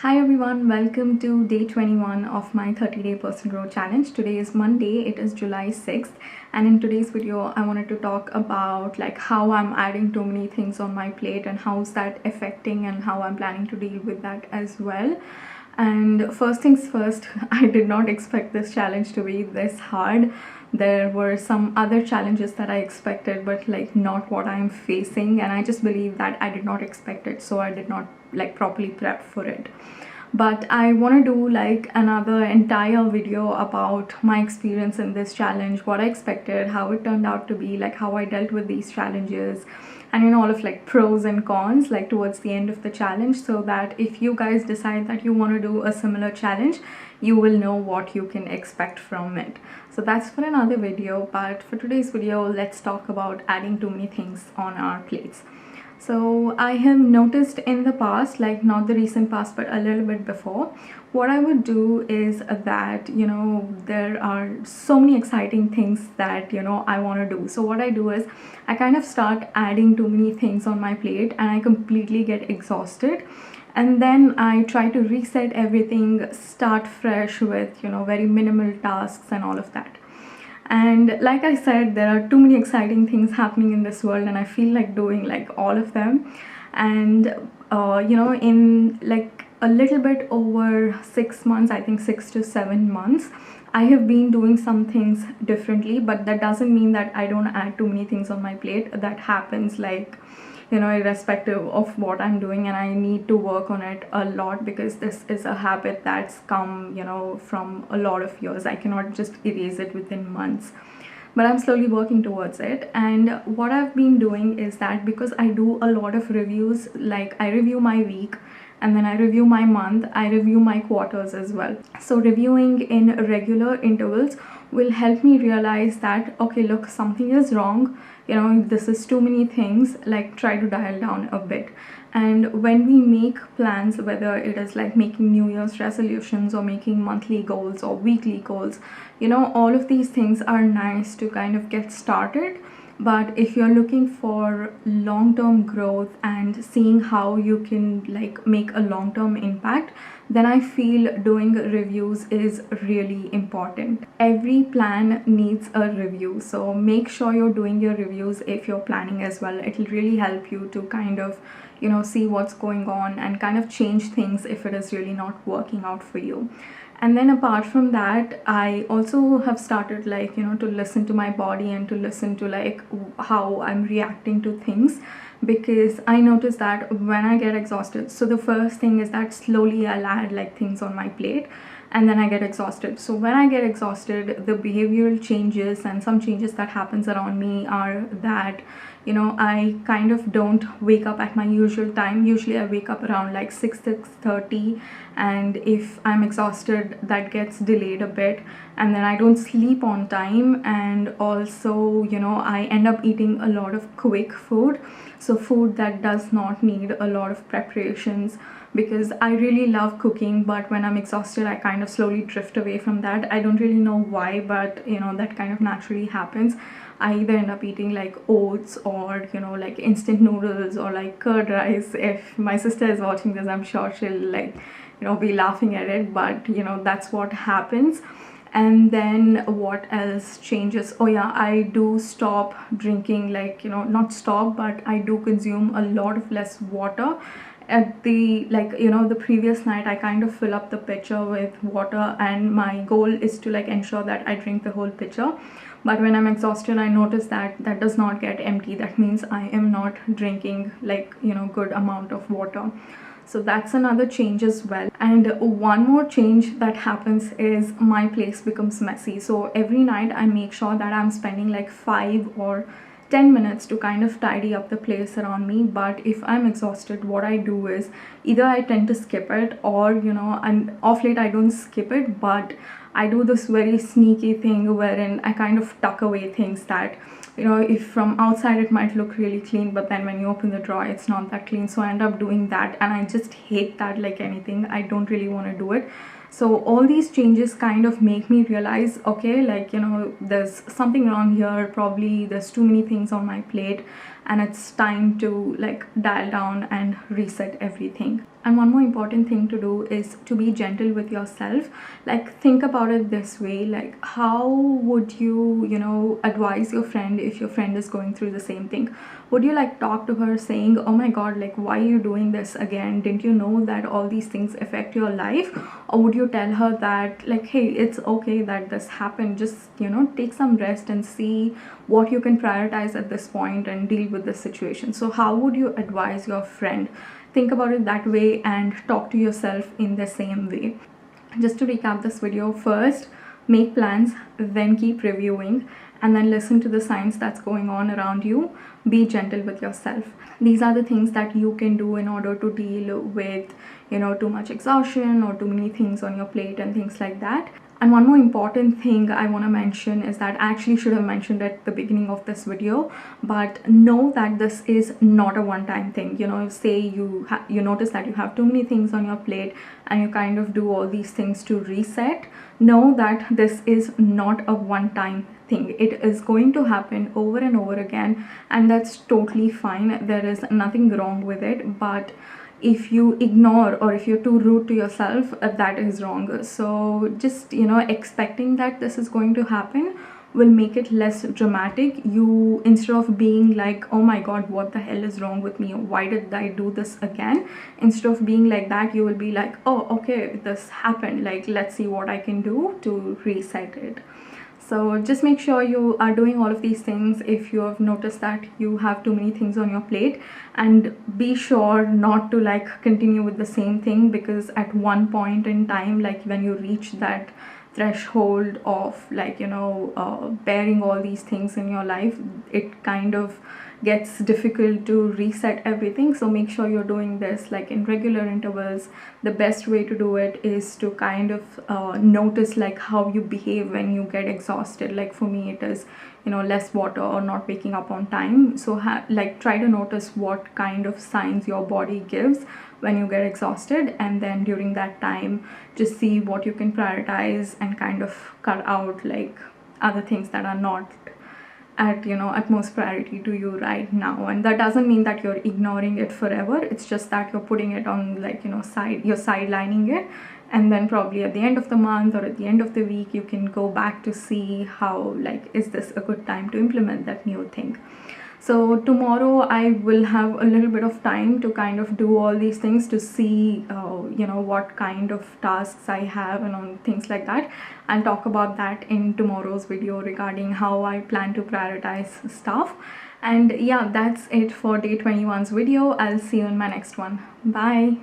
Hi everyone, welcome to day 21 of my 30-day personal growth challenge. Today is Monday, it is July 6th, and in today's video I wanted to talk about how I'm adding too many things on my plate and how's that affecting and how I'm planning to deal with that as well. And first things first, I did not expect this challenge to be this hard. There were some other challenges that I expected, but not what I'm facing, and I just believe that I did not expect it, so I did not properly prep for it. But I want to do another entire video about my experience in this challenge, what I expected, how it turned out to be, how I dealt with these challenges, and all of pros and cons towards the end of the challenge, so that if you guys decide that you want to do a similar challenge, you will know what you can expect from it. So that's for another video, but for today's video, let's talk about adding too many things on our plates. So I have noticed in the past, not the recent past but a little bit before, what I would do is that there are so many exciting things that I want to do. So what I do is I kind of start adding too many things on my plate and I completely get exhausted, and then I try to reset everything, start fresh with very minimal tasks and all of that. And like I said, there are too many exciting things happening in this world and I feel like doing all of them. And in a little bit over 6 months, I think 6 to 7 months, I have been doing some things differently, but that doesn't mean that I don't add too many things on my plate. That happens irrespective of what I'm doing, and I need to work on it a lot because this is a habit that's come from a lot of years. I cannot just erase it within months, but I'm slowly working towards it. And what I've been doing is that because I do a lot of reviews, I review my week and then I review my month, I review my quarters as well. So reviewing in regular intervals will help me realize that, okay, look, something is wrong, this is too many things, try to dial down a bit. And when we make plans, whether it is making New Year's resolutions or making monthly goals or weekly goals, all of these things are nice to kind of get started. But if you're looking for long-term growth and seeing how you can make a long-term impact, then I feel doing reviews is really important. Every plan needs a review, so make sure you're doing your reviews if you're planning as well. It'll really help you to kind of see what's going on and kind of change things if it is really not working out for you. And then apart from that, I also have started to listen to my body and to listen to how I'm reacting to things, because I notice that when I get exhausted, so the first thing is that slowly I'll add things on my plate and then I get exhausted. So when I get exhausted, the behavioral changes and some changes that happens around me are that I kind of don't wake up at my usual time. Usually I wake up around 6:30, and if I'm exhausted, that gets delayed a bit, and then I don't sleep on time, and also I end up eating a lot of quick food, so food that does not need a lot of preparations, because I really love cooking, but when I'm exhausted I kind of slowly drift away from that. I don't really know why, but that kind of naturally happens. I either end up eating oats or instant noodles or curd rice. If my sister is watching this, I'm sure she'll be laughing at it, but that's what happens. And then what else changes? Oh yeah, I do stop drinking, not stop, but I do consume a lot of less water. At the the previous night, I kind of fill up the pitcher with water, and my goal is to ensure that I drink the whole pitcher. But when I'm exhausted, I notice that that does not get empty. That means I am not drinking good amount of water. So that's another change as well. And one more change that happens is my place becomes messy. So every night I make sure that I'm spending 5 or 10 minutes to kind of tidy up the place around me. But if I'm exhausted, what I do is either I tend to skip it, or and off late I don't skip it, but I do this very sneaky thing wherein I kind of tuck away things that if from outside it might look really clean, but then when you open the drawer it's not that clean. So I end up doing that, and I just hate that like anything. I don't really want to do it. So all these changes kind of make me realize, okay, like, you know, there's something wrong here. Probably there's too many things on my plate, and it's time to like dial down and reset everything. And one more important thing to do is to be gentle with yourself. Like, think about it this way, like, how would you, you know, advise your friend if your friend is going through the same thing? Would you like talk to her saying, oh my god, like, why are you doing this again? Didn't you know that all these things affect your life? Or would you tell her that, like, hey, it's okay that this happened, just, you know, take some rest and see what you can prioritize at this point and deal with the situation? So how would you advise your friend? Think about it that way and talk to yourself in the same way. Just to recap this video, first make plans, then keep reviewing, and then listen to the signs that's going on around you. Be gentle with yourself. These are the things that you can do in order to deal with, you know, too much exhaustion or too many things on your plate and things like that. And one more important thing I want to mention is that I actually should have mentioned at the beginning of this video, but know that this is not a one-time thing. You know, say you notice that you have too many things on your plate and you kind of do all these things to reset. Know that this is not a one-time thing. It is going to happen over and over again, and that's totally fine. There is nothing wrong with it. But if you ignore or if you're too rude to yourself, that is wrong. So just, you know, expecting that this is going to happen will make it less dramatic. You, instead of being like, oh my god, what the hell is wrong with me, why did I do this again, instead of being like that, you will be like, oh okay, this happened, like, let's see what I can do to reset it. So just make sure you are doing all of these things if you have noticed that you have too many things on your plate, and be sure not to like continue with the same thing, because at one point in time, like when you reach that threshold of, like, you know, bearing all these things in your life, it kind of gets difficult to reset everything. So make sure you're doing this like in regular intervals. The best way to do it is to kind of notice like how you behave when you get exhausted. Like for me, it is, you know, less water or not waking up on time. So like try to notice what kind of signs your body gives when you get exhausted, and then during that time just see what you can prioritize and kind of cut out like other things that are not at, you know, utmost priority to you right now. And that doesn't mean that you're ignoring it forever. It's just that you're putting it on, like, you know, you're sidelining it, and then probably at the end of the month or at the end of the week you can go back to see how, like, is this a good time to implement that new thing. So tomorrow I will have a little bit of time to kind of do all these things to see, you know, what kind of tasks I have and on things like that. I'll talk about that in tomorrow's video regarding how I plan to prioritize stuff. And yeah, that's it for day 21's video. I'll see you in my next one. Bye.